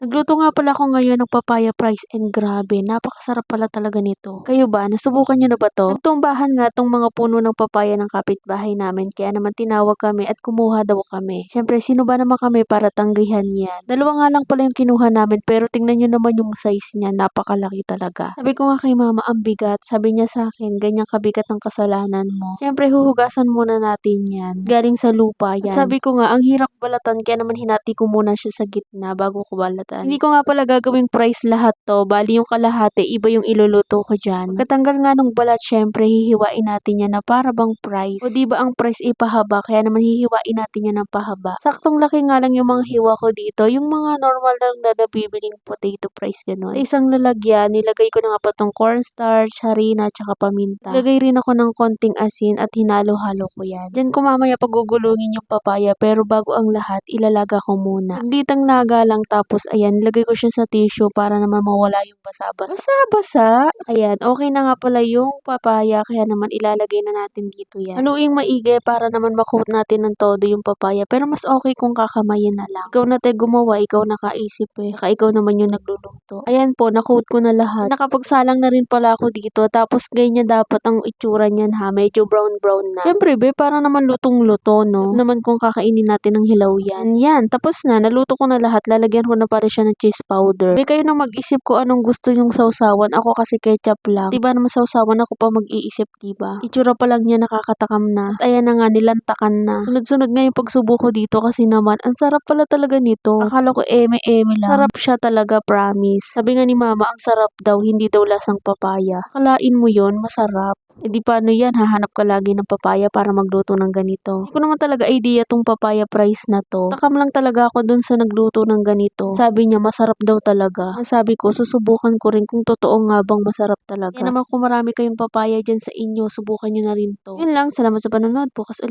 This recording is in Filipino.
Nagluto nga pala ako ngayon ng papaya fries and grabe, napakasarap pala talaga nito. Kayo ba, nasubukan niyo na ba to? Nagtumbahan nga tong mga puno ng papaya ng kapitbahay namin kaya naman tinawag kami at kumuha daw kami. Siyempre, sino ba naman kami para tanggihan yan? Dalawa nga lang pala yung kinuha namin pero tingnan nyo naman yung size niya, napakalaki talaga. Sabi ko nga kay mama, ang bigat. Sabi niya sa akin, ganyan kabigat ang kasalanan mo. Siyempre, huhugasan muna natin yan. Galing sa lupa yan. At sabi ko nga, ang hirap balatan kaya naman hinati ko muna siya sa gitna bago ko balatan. Hindi ko nga pala gagawing fries lahat to, bali yung kalahati, iba yung iluluto ko dyan. Pagkatanggal nga nung balat, syempre hihiwain natin yan na para bang fries. O di ba ang fries ipahaba, kaya naman hihiwain natin yan ng pahaba. Saktong laki nga lang yung mga hiwa ko dito, yung mga normal lang na nabibiling potato fries ganun. Sa isang lalagyan, nilagay ko na nga pa tong cornstarch, harina, tsaka paminta. Nilagay rin ako ng konting asin at hinalo-halo ko yan. Diyan ko mamaya pagugulungin yung papaya, pero bago ang lahat, ilalaga ko muna. Sagditang laga lang tapos ayan, nilagay ko siya sa tissue para naman mawala yung basa-basa. Basa-basa? Ayan, okay na nga pala yung papaya kaya naman ilalagay na natin dito yan. Haluing maigi para naman makoat natin ng todo yung papaya pero mas okay kung kakamayin na lang. Ikaw na tayo gumawa, ikaw nakaisip eh. Saka ikaw naman yung nagluluto. Ayan po, nakoat ko na lahat. Nakapagsalang na rin pala ako dito tapos ganyan dapat ang itsura niyan ha, medyo brown-brown na. Siyempre be, para naman lutong-luto no. Naman kung kakainin natin ng hilaw yan. Yan, tapos na, naluto ko na lahat, lalagyan ko na pala siya ng cheese powder. May kayo na mag-isip ko anong gusto yung sausawan. Ako kasi ketchup lang. Diba naman sausawan ako pa mag-iisip, diba? Itsura pa lang niya nakakatakam na. At ayan na nga, nilantakan na. Sunod-sunod nga yung pagsubo ko dito kasi naman, ang sarap pala talaga nito. Akala ko eme-eme lang. Sarap siya talaga, promise. Sabi nga ni mama, ang sarap daw, hindi daw lasang papaya. Kalain mo yon, masarap. E di paano yan, hahanap ka lagi ng papaya para magluto ng ganito. Hindi ko naman talaga idea tong papaya fries na to. Takam lang talaga ako dun sa nagluto ng ganito. Sabi niya masarap daw talaga. Sabi ko, susubukan ko rin kung totoo nga bang masarap talaga. Yan naman kung marami kayong papaya dyan sa inyo, subukan nyo na rin to. Yun lang, salamat sa panonood. Bukas ulit.